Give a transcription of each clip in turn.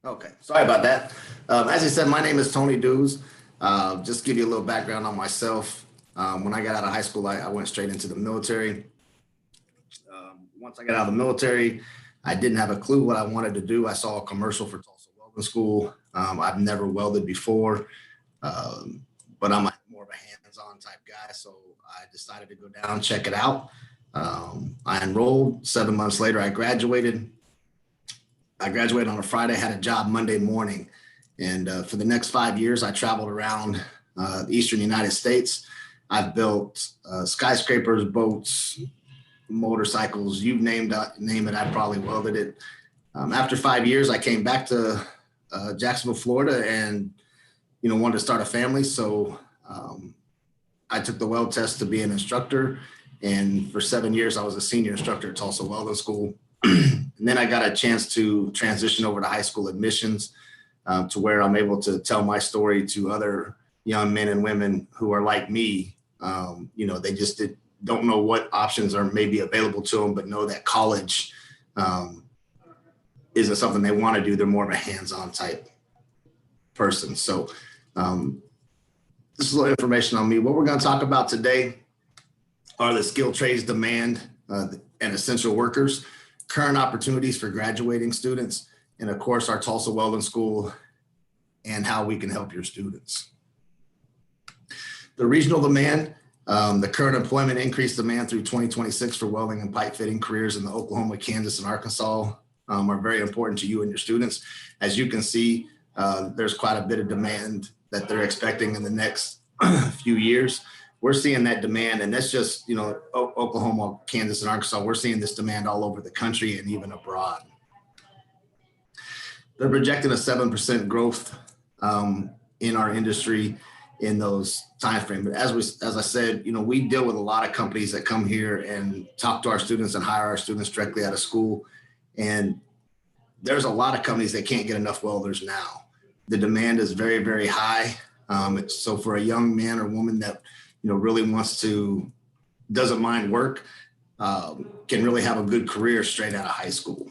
Okay, sorry about that. As I said, my name is Tony Dews. Just give you a little background on myself. When I got out of high school, I went straight into the military. Once I got out of the military, I didn't have a clue what I wanted to do. I saw a commercial for Tulsa Welding School. I've never welded before, but I'm more of a hands-on type guy. So I decided to go down, check it out. I enrolled. 7 months later, I graduated. I graduated on a Friday, had a job Monday morning. And for the next 5 years, I traveled around the Eastern United States. I've built skyscrapers, boats, motorcycles, you name it, I probably welded it. After 5 years, I came back to Jacksonville, Florida, and wanted to start a family. So I took the weld test to be an instructor. And for 7 years, I was a senior instructor at Tulsa Welding School. And then I got a chance to transition over to high school admissions to where I'm able to tell my story to other young men and women who are like me. They just don't know what options are maybe available to them, but know that college isn't something they want to do. They're more of a hands-on type person. So this is a little information on me. What we're going to talk about today are the skilled trades demand and essential workers, current opportunities for graduating students, and of course, our Tulsa Welding School and how we can help your students. The regional demand, the current employment increased demand through 2026 for welding and pipe fitting careers in the Oklahoma, Kansas, and Arkansas are very important to you and your students. As you can see, there's quite a bit of demand that they're expecting in the next few years. We're seeing that demand, and that's just, Oklahoma, Kansas, and Arkansas. We're seeing this demand all over the country and even abroad. They're projecting a 7% growth in our industry in those timeframes. But as I said, we deal with a lot of companies that come here and talk to our students and hire our students directly out of school. And there's a lot of companies that can't get enough welders now. The demand is very, very high. So for a young man or woman that really doesn't mind work, can really have a good career straight out of high school.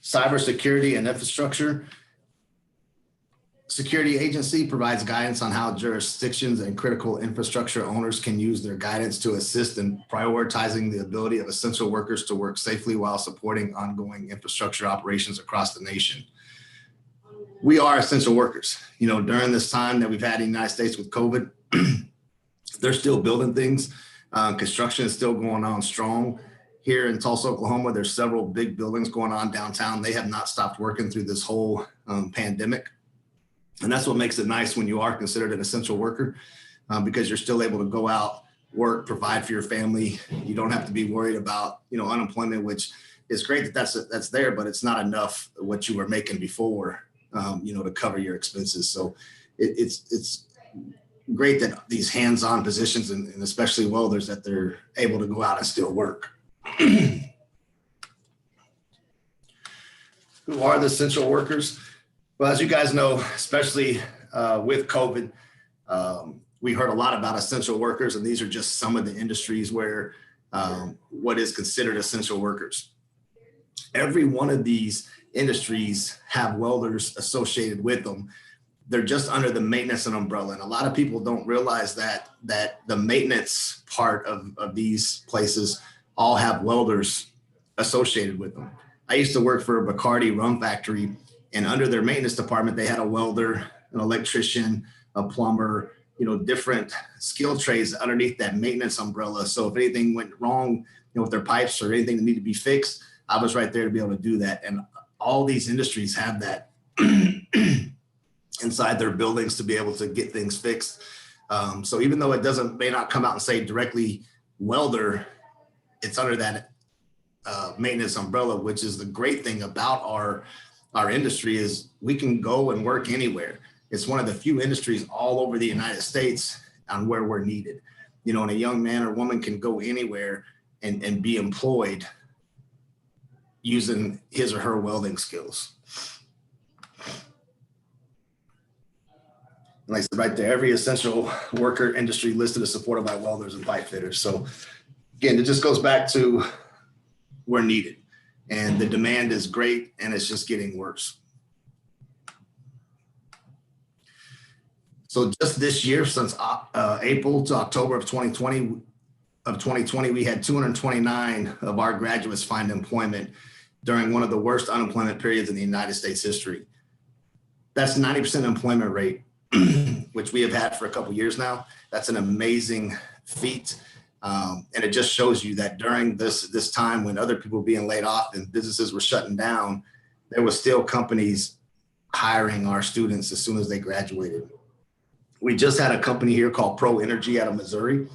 Cybersecurity and infrastructure. Security agency provides guidance on how jurisdictions and critical infrastructure owners can use their guidance to assist in prioritizing the ability of essential workers to work safely while supporting ongoing infrastructure operations across the nation. We are essential workers. During this time that we've had in the United States with COVID, they're still building things. Construction is still going on strong. Here in Tulsa, Oklahoma, there's several big buildings going on downtown. They have not stopped working through this whole pandemic. And that's what makes it nice when you are considered an essential worker, because you're still able to go out, work, provide for your family. You don't have to be worried about, unemployment, which is great that that's there, but it's not enough what you were making before, to cover your expenses. So it's great that these hands-on positions and especially welders, that they're able to go out and still work. Who are the essential workers? Well, as you guys know, especially with COVID, we heard a lot about essential workers, and these are just some of the industries where what is considered essential workers. Every one of these industries have welders associated with them. They're just under the maintenance and umbrella. And a lot of people don't realize that the maintenance part of these places all have welders associated with them. I used to work for a Bacardi rum factory, and under their maintenance department, they had a welder, an electrician, a plumber, different skill trades underneath that maintenance umbrella. So if anything went wrong, with their pipes or anything that needed to be fixed, I was right there to be able to do that. And all these industries have that inside their buildings to be able to get things fixed. So even though it may not come out and say directly welder, it's under that maintenance umbrella, which is the great thing about our industry is we can go and work anywhere. It's one of the few industries all over the United States on where we're needed. And a young man or woman can go anywhere and be employed using his or her welding skills. Like I said right there, every essential worker industry listed is supported by welders and pipe fitters. So again, it just goes back to we're needed. and the demand is great, and it's just getting worse. So just this year, since April to October of 2020, we had 229 of our graduates find employment during one of the worst unemployment periods in the United States history. That's 90% employment rate, which we have had for a couple of years now. That's an amazing feat. And it just shows you that during this time when other people were being laid off and businesses were shutting down, there were still companies hiring our students as soon as they graduated. We just had a company here called Pro Energy out of Missouri.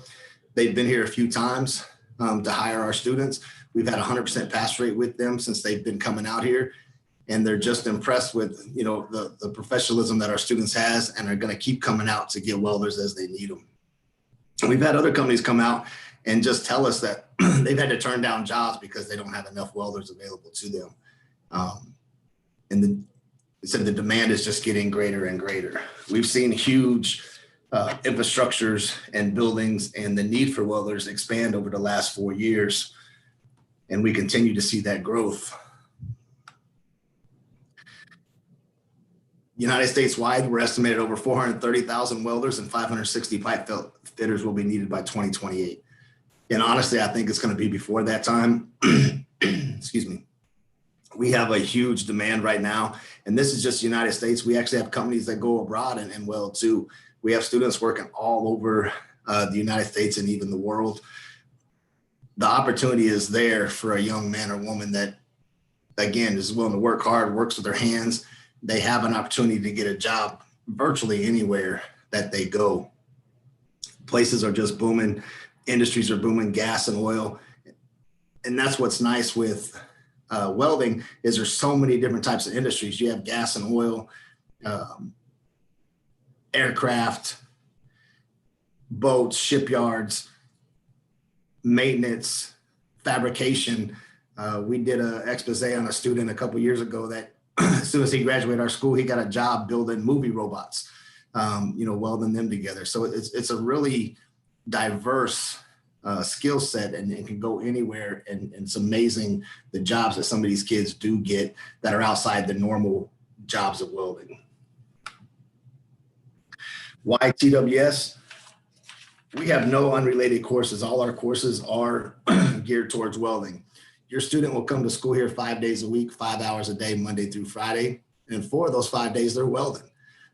They've been here a few times to hire our students. We've had 100% pass rate with them since they've been coming out here. And they're just impressed with, you know, the professionalism that our students has, and are going to keep coming out to get welders as they need them. And we've had other companies come out and just tell us that they've had to turn down jobs because they don't have enough welders available to them. And they said the demand is just getting greater and greater. We've seen huge infrastructures and buildings and the need for welders expand over the last 4 years. And we continue to see that growth. United States wide, we're estimated over 430,000 welders and 560 pipe fitters will be needed by 2028. And honestly, I think it's going to be before that time. Excuse me. We have a huge demand right now, and this is just the United States. We actually have companies that go abroad and weld too. We have students working all over the United States and even the world. The opportunity is there for a young man or woman that, again, is willing to work hard, works with their hands. They have an opportunity to get a job virtually anywhere that they go. Places are just booming. Industries are booming, gas and oil. And that's what's nice with welding is there's so many different types of industries. You have gas and oil, aircraft, boats, shipyards, maintenance, fabrication. We did an expose on a student a couple of years ago that as soon as he graduated our school, he got a job building movie robots, you know, welding them together. So it's a really diverse skill set, and it can go anywhere. And it's amazing the jobs that some of these kids do get that are outside the normal jobs of welding. Why TWS? We have no unrelated courses. All our courses are geared towards welding. Your student will come to school here 5 days a week, 5 hours a day, Monday through Friday. And for those 5 days, they're welding.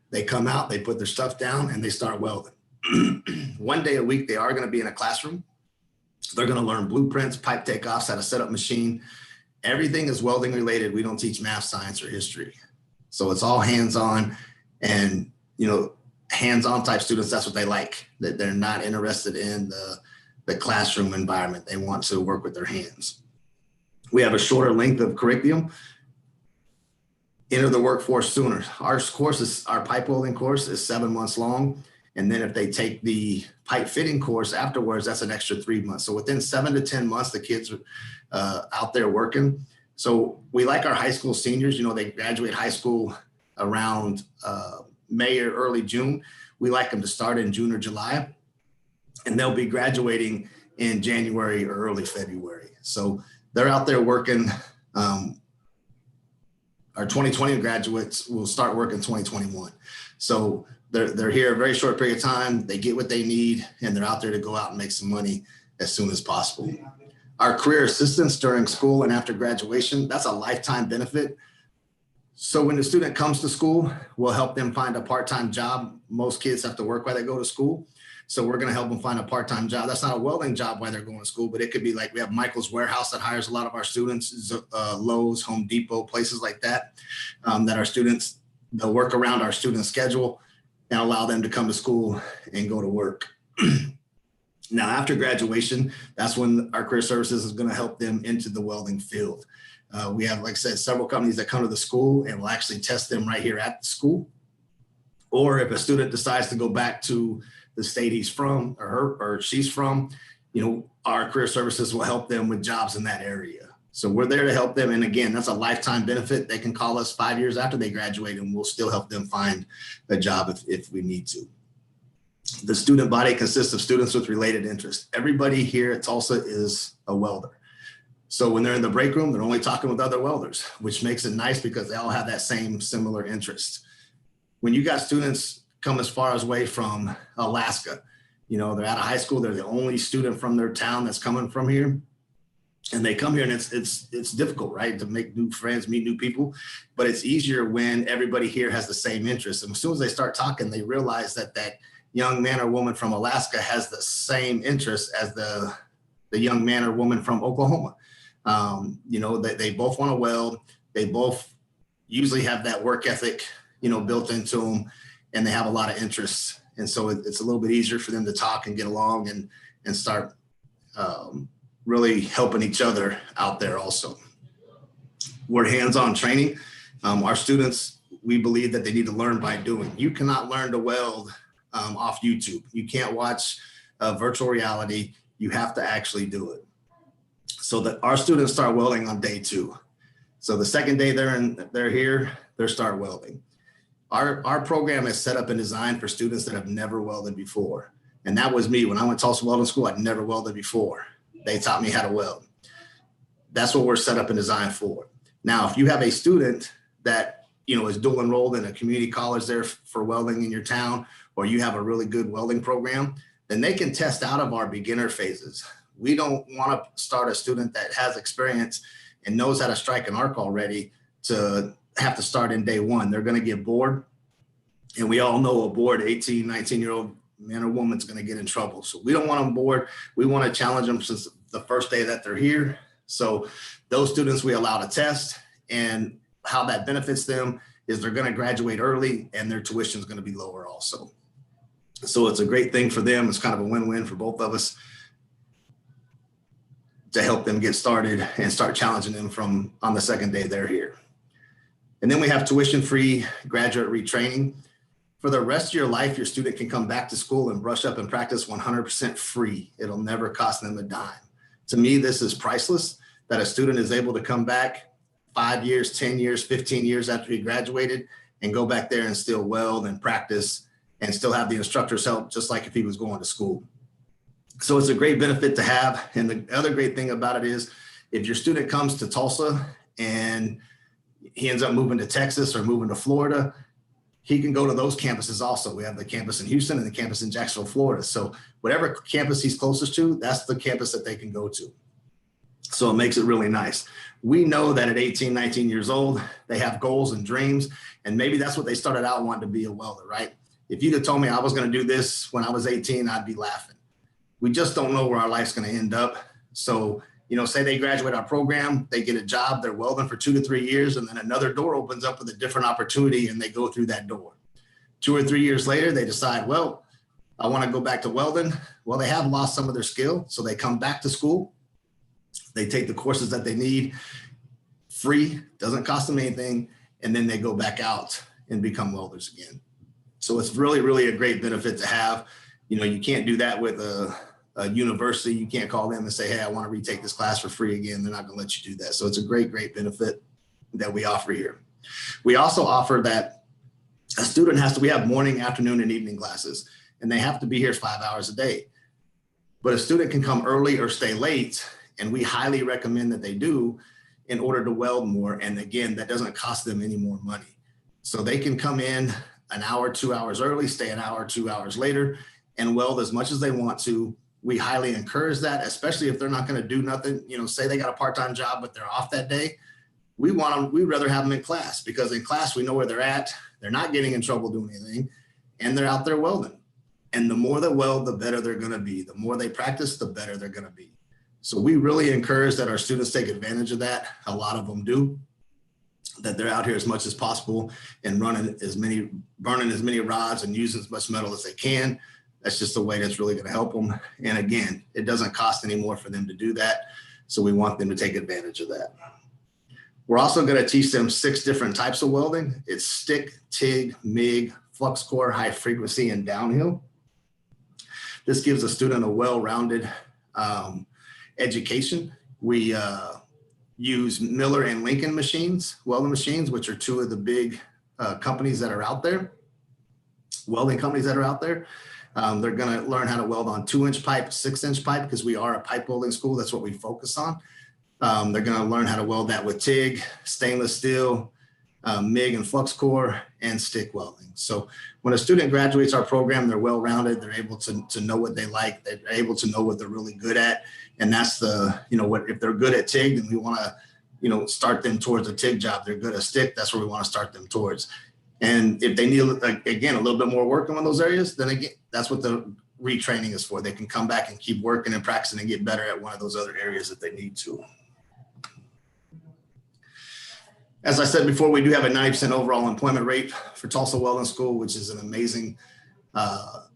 They come out, they put their stuff down, and they start welding. 1 day a week, they are going to be in a classroom. They're going to learn blueprints, pipe takeoffs, how to set up machine. Everything is welding related. We don't teach math, science, or history. So it's all hands-on, and, you know, hands-on type students, that's what they like. That they're not interested in the classroom environment. They want to work with their hands. We have a shorter length of curriculum. Enter the workforce sooner. Our pipe welding course is 7 months long. And then if they take the pipe fitting course afterwards, that's an extra 3 months. So within 7 to 10 months, the kids are out there working. So we like our high school seniors, you know, they graduate high school around May or early June. We like them to start in June or July, and they'll be graduating in January or early February. So they're out there working. Our 2020 graduates will start work in 2021. So they're here a very short period of time. They get what they need, and they're out there to go out and make some money as soon as possible. Our career assistance during school and after graduation, that's a lifetime benefit. So when the student comes to school, we'll help them find a part-time job. Most kids have to work while they go to school. So we're going to help them find a part-time job. That's not a welding job while they're going to school, but it could be like we have Michael's Warehouse that hires a lot of our students, Lowe's, Home Depot, places like that, that our students, they'll work around our student schedule and allow them to come to school and go to work. Now, after graduation, that's when our career services is going to help them into the welding field. We have, like I said, several companies that come to the school and will actually test them right here at the school. Or if a student decides to go back to the state he's from or her or she's from, you know, our career services will help them with jobs in that area. So we're there to help them. And again, that's a lifetime benefit. They can call us 5 years after they graduate and we'll still help them find a job if we need to. The student body consists of students with related interests. Everybody here at Tulsa is a welder. So when they're in the break room, they're only talking with other welders, which makes it nice because they all have that same similar interest. When you got students come as far as away from Alaska, you know, they're out of high school, they're the only student from their town that's coming from here. And they come here and it's difficult, right? To make new friends, meet new people, but it's easier when everybody here has the same interest. And as soon as they start talking, they realize that that young man or woman from Alaska has the same interest as the young man or woman from Oklahoma. You know, they both want to weld. They both usually have that work ethic, you know, built into them, and they have a lot of interests. And so it's a little bit easier for them to talk and get along and start really helping each other out there also. We're hands-on training. Our students, we believe that they need to learn by doing. You cannot learn to weld off YouTube. You can't watch virtual reality. You have to actually do it. So that our students start welding on day 2. So the second day they're here, they start welding. Our program is set up and designed for students that have never welded before. And that was me. When I went to Tulsa Welding School, I'd never welded before. They taught me how to weld. That's what we're set up and designed for. Now, if you have a student that, you know, is dual enrolled in a community college there for welding in your town, or you have a really good welding program, then they can test out of our beginner phases. We don't want to start a student that has experience and knows how to strike an arc already to have to start in day 1. They're going to get bored. And we all know a bored 18, 19-year-old man or woman's going to get in trouble. So we don't want them bored. We want to challenge them since the first day that they're here. So those students we allow to test, and how that benefits them is they're going to graduate early and their tuition is going to be lower also. So it's a great thing for them. It's kind of a win-win for both of us to help them get started and start challenging them from on the second day they're here. And then we have tuition-free graduate retraining. For the rest of your life, your student can come back to school and brush up and practice 100% free. It'll never cost them a dime. To me, this is priceless, that a student is able to come back 5 years, 10 years, 15 years after he graduated and go back there and still weld and practice and still have the instructor's help, just like if he was going to school. So it's a great benefit to have. And the other great thing about it is if your student comes to Tulsa and he ends up moving to Texas or moving to Florida, he can go to those campuses also. We have the campus in Houston and the campus in Jacksonville, Florida. So whatever campus he's closest to, that's the campus that they can go to. So it makes it really nice. We know that at 18, 19 years old, they have goals and dreams, and maybe that's what they started out wanting to be a welder, right? If you'd have told me I was going to do this when I was 18, I'd be laughing. We just don't know where our life's going to end up. So, you know, say they graduate our program, they get a job, they're welding for 2 to 3 years, and then another door opens up with a different opportunity and they go through that door. 2 or 3 years later, they decide, well, I want to go back to welding. Well, they have lost some of their skill. So they come back to school. They take the courses that they need free, doesn't cost them anything. And then they go back out and become welders again. So it's really, really a great benefit to have. You know, you can't do that with a university. You can't call them and say, hey, I want to retake this class for free again. They're not going to let you do that. So it's a great, great benefit that we offer here. We also offer that a student we have morning, afternoon, and evening classes, and they have to be here 5 hours a day. But a student can come early or stay late, and we highly recommend that they do in order to weld more. And again, that doesn't cost them any more money. So they can come in an hour, 2 hours early, stay an hour, 2 hours later, and weld as much as they want to. We highly encourage that, especially if they're not going to do nothing. You know, say they got a part-time job, but they're off that day. We'd rather have them in class, because in class, we know where they're at. They're not getting in trouble doing anything, and they're out there welding. And the more they weld, the better they're going to be. The more they practice, the better they're going to be. So we really encourage that our students take advantage of that. A lot of them do, that they're out here as much as possible and burning as many rods and using as much metal as they can. That's just the way that's really going to help them. And again, it doesn't cost any more for them to do that. So we want them to take advantage of that. We're also going to teach them 6 different types of welding. It's stick, TIG, MIG, flux core, high frequency, and downhill. This gives a student a well-rounded education. We use Miller and Lincoln welding machines, which are 2 of the big companies that are out there, welding companies that are out there. They're going to learn how to weld on 2-inch pipe, 6-inch pipe, because we are a pipe welding school. That's what we focus on. They're going to learn how to weld that with TIG, stainless steel, MIG and flux core, and stick welding. So when a student graduates our program, they're well-rounded. They're able to know what they like. They're able to know what they're really good at. And that's if they're good at TIG, then we want to, start them towards a TIG job. They're good at stick. That's where we want to start them towards. And if they need, again, a little bit more work on those areas, then again, that's what the retraining is for. They can come back and keep working and practicing and get better at one of those other areas that they need to. As I said before, we do have a 90% overall employment rate for Tulsa Welding School, which is an amazing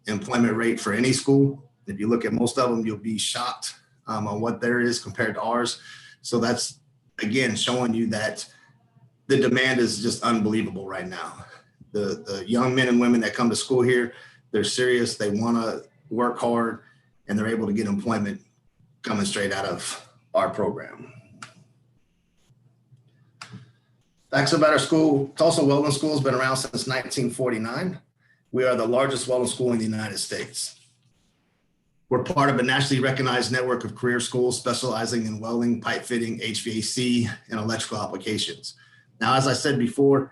employment rate for any school. If you look at most of them, you'll be shocked on what there is compared to ours. So that's, again, showing you that the demand is just unbelievable right now. The young men and women that come to school here, they're serious, they want to work hard, and they're able to get employment coming straight out of our program. Facts about our school. Tulsa Welding School has been around since 1949. We are the largest welding school in the United States. We're part of a nationally recognized network of career schools specializing in welding, pipe fitting, HVAC, and electrical applications. Now, as I said before,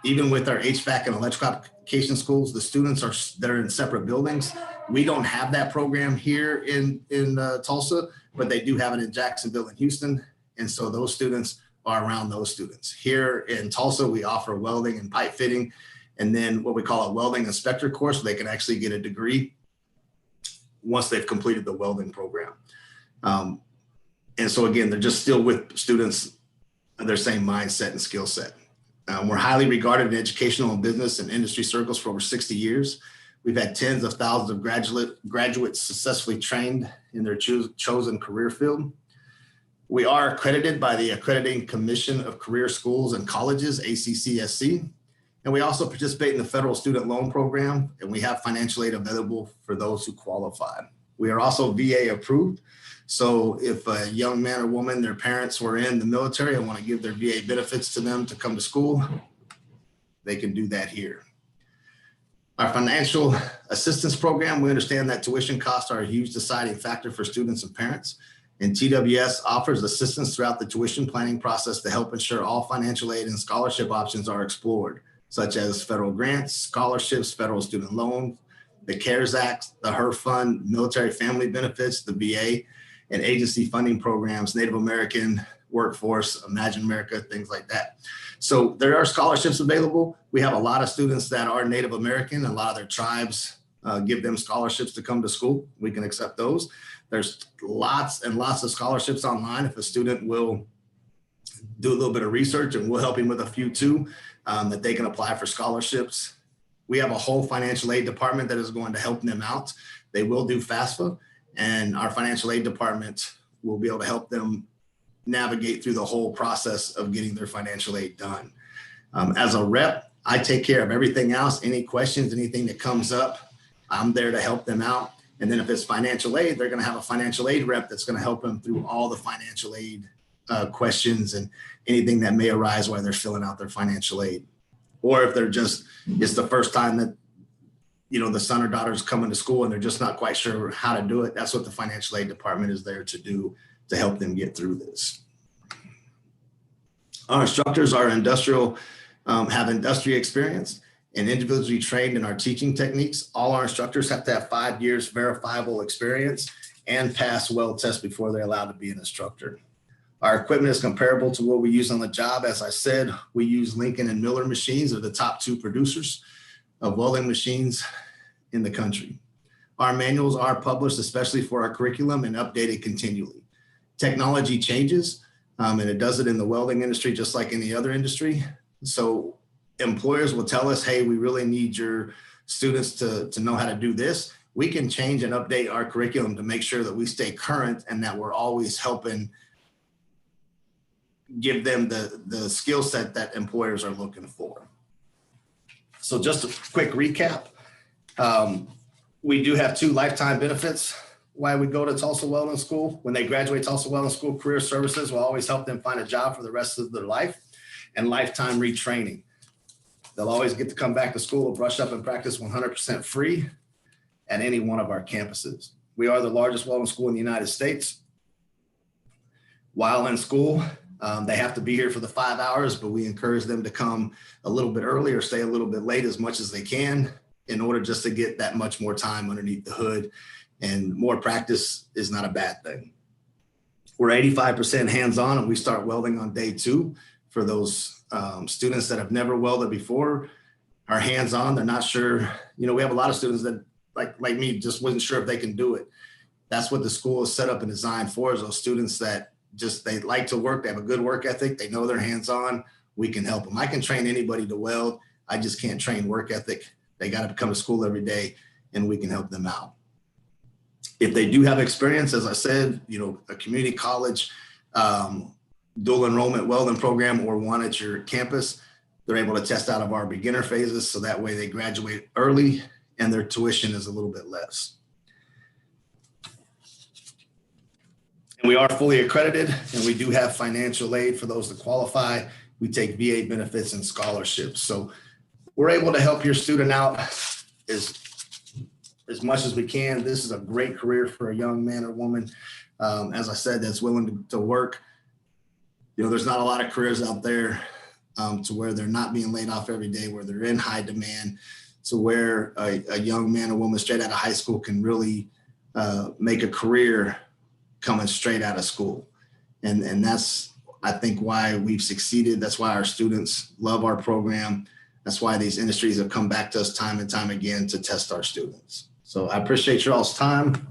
even with our HVAC and electrical application schools, the students they're in separate buildings. We don't have that program here in Tulsa, but they do have it in Jacksonville and Houston. And so those students are around those students. Here in Tulsa, we offer welding and pipe fitting, and then what we call a welding inspector course, so they can actually get a degree once they've completed the welding program. And so again, they're just still with students of their same mindset and skill set. We're highly regarded in educational and business and industry circles for over 60 years. We've had tens of thousands of graduates successfully trained in their chosen career field. We are accredited by the Accrediting Commission of Career Schools and Colleges, ACCSC, and we also participate in the Federal Student Loan Program, and we have financial aid available for those who qualify. We are also VA approved, so if a young man or woman, their parents were in the military and want to give their VA benefits to them to come to school, they can do that here. Our financial assistance program, we understand that tuition costs are a huge deciding factor for students and parents. And TWS offers assistance throughout the tuition planning process to help ensure all financial aid and scholarship options are explored, such as federal grants, scholarships, federal student loans, the CARES Act, the HER Fund, military family benefits, the VA, and agency funding programs, Native American workforce, Imagine America, things like that. So there are scholarships available. We have a lot of students that are Native American, and a lot of their tribes give them scholarships to come to school. We can accept those. There's lots and lots of scholarships online. If a student will do a little bit of research, and we'll help him with a few too, that they can apply for scholarships. We have a whole financial aid department that is going to help them out. They will do FAFSA, and our financial aid department will be able to help them navigate through the whole process of getting their financial aid done. As a rep, I take care of everything else. Any questions, anything that comes up, I'm there to help them out. And then if it's financial aid, they're going to have a financial aid rep that's going to help them through all the financial aid questions and anything that may arise while they're filling out their financial aid. Or if it's the first time that, the son or daughter's coming to school and they're just not quite sure how to do it, that's what the financial aid department is there to do, to help them get through this. Our instructors are have industry experience and individually trained in our teaching techniques. All our instructors have to have 5 years verifiable experience and pass weld tests before they're allowed to be an instructor. Our equipment is comparable to what we use on the job. As I said, we use Lincoln and Miller machines. They're the top 2 producers of welding machines in the country. Our manuals are published, especially for our curriculum, and updated continually. Technology changes, and it does it in the welding industry just like any other industry. So employers will tell us, hey, we really need your students to know how to do this. We can change and update our curriculum to make sure that we stay current and that we're always helping give them the skill set that employers are looking for. So just a quick recap. We do have 2 lifetime benefits why we go to Tulsa Welding School. When they graduate Tulsa Welding School, Career Services will always help them find a job for the rest of their life, and lifetime retraining. They'll always get to come back to school, brush up and practice 100% free at any one of our campuses. We are the largest welding school in the United States. while in school. They have to be here for the 5 hours, but we encourage them to come a little bit early or stay a little bit late as much as they can in order just to get that much more time underneath the hood. And more practice is not a bad thing. We're 85% hands-on, and we start welding on day 2 for those students that have never welded before. Are hands-on, they're not sure. You know, we have a lot of students that like me just wasn't sure if they can do it. That's what the school is set up and designed for, is those students that just, they like to work, they have a good work ethic, they know they're hands-on. We can help them. I can train anybody to weld. I just can't train work ethic. They got to come to school every day, and we can help them out. If they do have experience, as I said, you know, a community college, dual enrollment welding program, or one at your campus, they're able to test out of our beginner phases. So that way they graduate early and their tuition is a little bit less. And we are fully accredited, and we do have financial aid for those that qualify. We take VA benefits and scholarships. So we're able to help your student out as much as we can. This is a great career for a young man or woman, as I said, that's willing to work. You know, there's not a lot of careers out there to where they're not being laid off every day, where they're in high demand, to where a young man or woman straight out of high school can really make a career coming straight out of school. And that's, I think, why we've succeeded. That's why our students love our program. That's why these industries have come back to us time and time again to test our students. So I appreciate your all's time.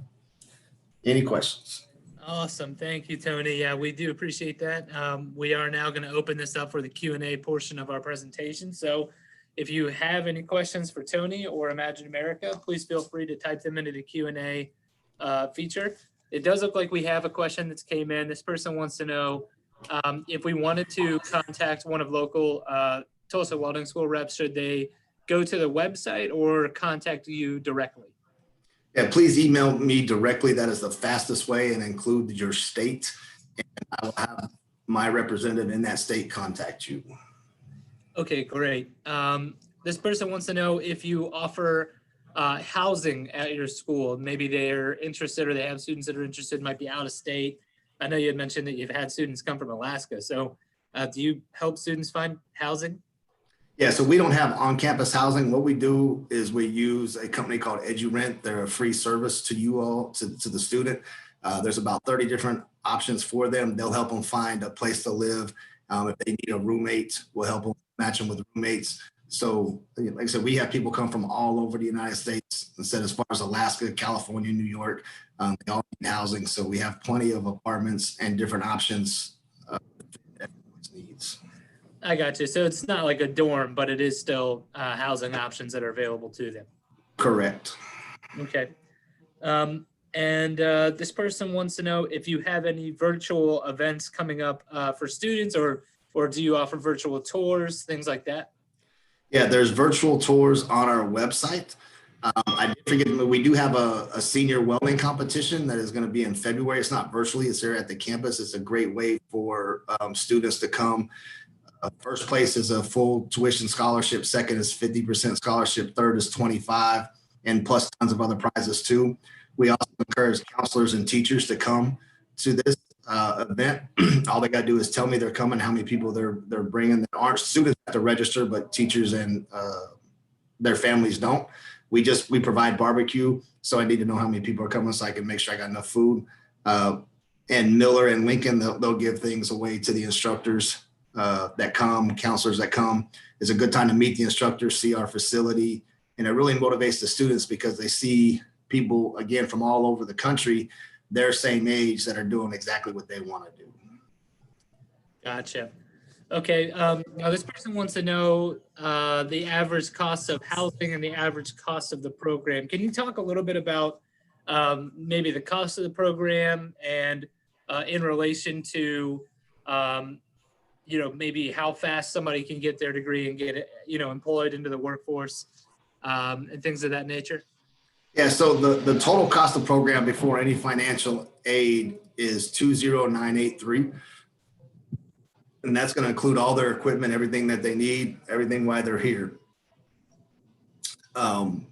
Any questions? Awesome. Thank you, Tony. Yeah, we do appreciate that. We are now going to open this up for the Q&A portion of our presentation. So if you have any questions for Tony or Imagine America, please feel free to type them into the Q&A feature. It does look like we have a question that's came in. This person wants to know if we wanted to contact one of local Tulsa Welding School reps, should they go to the website or contact you directly? Yeah, please email me directly. That is the fastest way, and include your state. And I will have my representative in that state contact you. Okay, great. This person wants to know if you offer housing at your school. Maybe they're interested, or they have students that are interested, might be out of state. I know you had mentioned that you've had students come from Alaska. So do you help students find housing? Yeah, so we don't have on-campus housing. What we do is we use a company called EduRent. They're a free service to you all, to the student. There's about 30 different options for them. They'll help them find a place to live. If they need a roommate, we'll help them match them with roommates. So like I said, we have people come from all over the United States. Instead, as far as Alaska, California, New York, they all need housing. So we have plenty of apartments and different options for everyone's needs. I got you. So it's not like a dorm, but it is still housing options that are available to them. Correct. Okay. And this person wants to know if you have any virtual events coming up for students, or do you offer virtual tours, things like that? Yeah, there's virtual tours on our website. I did forget, we do have a senior welding competition that is going to be in February. It's not virtually, it's here at the campus. It's a great way for students to come. First place is a full tuition scholarship. Second is 50% scholarship. Third is 25, and plus tons of other prizes too. We also encourage counselors and teachers to come to this event. All they got to do is tell me they're coming, how many people they're bringing. There aren't students have to register, but teachers and their families don't. We provide barbecue, so I need to know how many people are coming so I can make sure I got enough food. And Miller and Lincoln, they'll give things away to the instructors that come, counselors that come. It's a good time to meet the instructors, see our facility, and it really motivates the students because they see people, again, from all over the country, their same age, that are doing exactly what they want to do. Gotcha. Okay. Now this person wants to know the average cost of housing and the average cost of the program. Can you talk a little bit about maybe the cost of the program and in relation to maybe how fast somebody can get their degree and get employed into the workforce and things of that nature? Yeah, so the total cost of the program before any financial aid is $20983. And that's going to include all their equipment, everything that they need, everything while they're here. And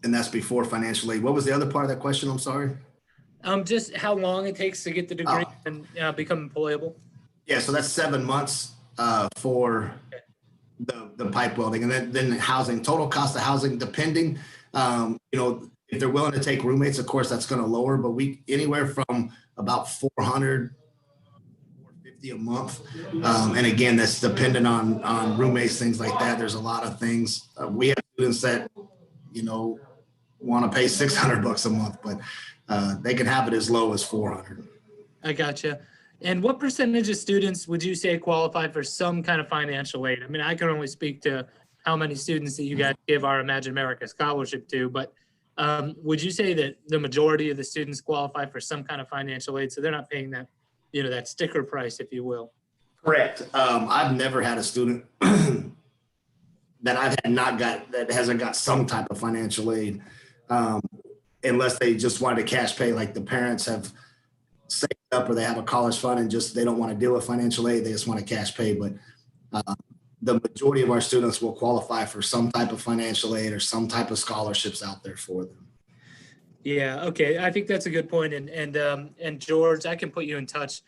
that's before financial aid. What was the other part of that question? I'm sorry. Just how long it takes to get the degree. and become employable? Yeah, so that's 7 months for the pipe welding, and then housing, total cost of housing, depending, if they're willing to take roommates, of course, that's going to lower, but we anywhere from about 400, 450 a month. And again, that's dependent on roommates, things like that. There's a lot of things. We have students that, want to pay $600 a month, but they can have it as low as 400. I gotcha. And what percentage of students would you say qualify for some kind of financial aid? I mean, I can only speak to how many students that you guys give our Imagine America scholarship to, but would you say that the majority of the students qualify for some kind of financial aid? So they're not paying that, that sticker price, if you will. Correct. I've never had a student that that hasn't got some type of financial aid, unless they just wanted to cash pay, like the parents have saved up or they have a college fund and they don't want to deal with financial aid. They just want to cash pay. But the majority of our students will qualify for some type of financial aid or some type of scholarships out there for them. Yeah. Okay. I think that's a good point. And George, I can put you in touch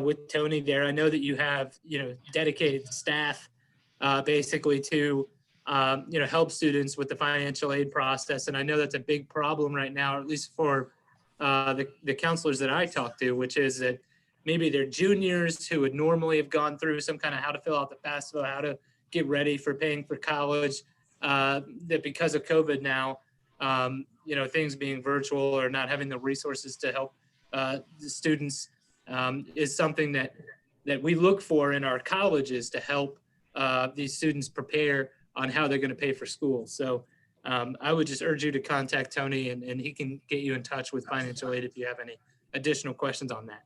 with Tony there. I know that you have, dedicated staff basically to, help students with the financial aid process. And I know that's a big problem right now, or at least for the counselors that I talk to, which is that maybe they're juniors who would normally have gone through some kind of how to fill out the FAFSA, how to get ready for paying for college, that because of COVID now, things being virtual or not having the resources to help the students is something that we look for in our colleges to help these students prepare on how they're going to pay for school. So I would just urge you to contact Tony and he can get you in touch with financial aid if you have any additional questions on that.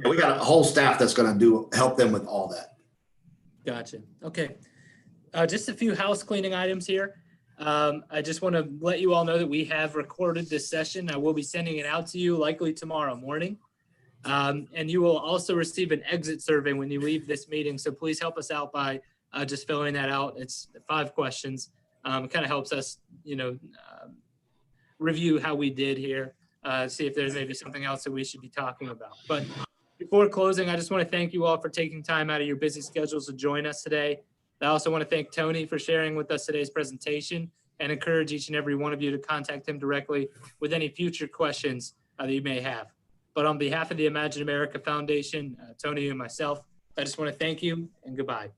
We got a whole staff that's going to help them with all that. Gotcha. Okay. Just a few house cleaning items here. I just want to let you all know that we have recorded this session. I will be sending it out to you likely tomorrow morning. And you will also receive an exit survey when you leave this meeting. So please help us out by just filling that out. It's 5 questions. It kind of helps us, review how we did here, see if there's maybe something else that we should be talking about. But before closing, I just want to thank you all for taking time out of your busy schedules to join us today. I also want to thank Tony for sharing with us today's presentation and encourage each and every one of you to contact him directly with any future questions that you may have. But on behalf of the Imagine America Foundation, Tony and myself, I just want to thank you and goodbye.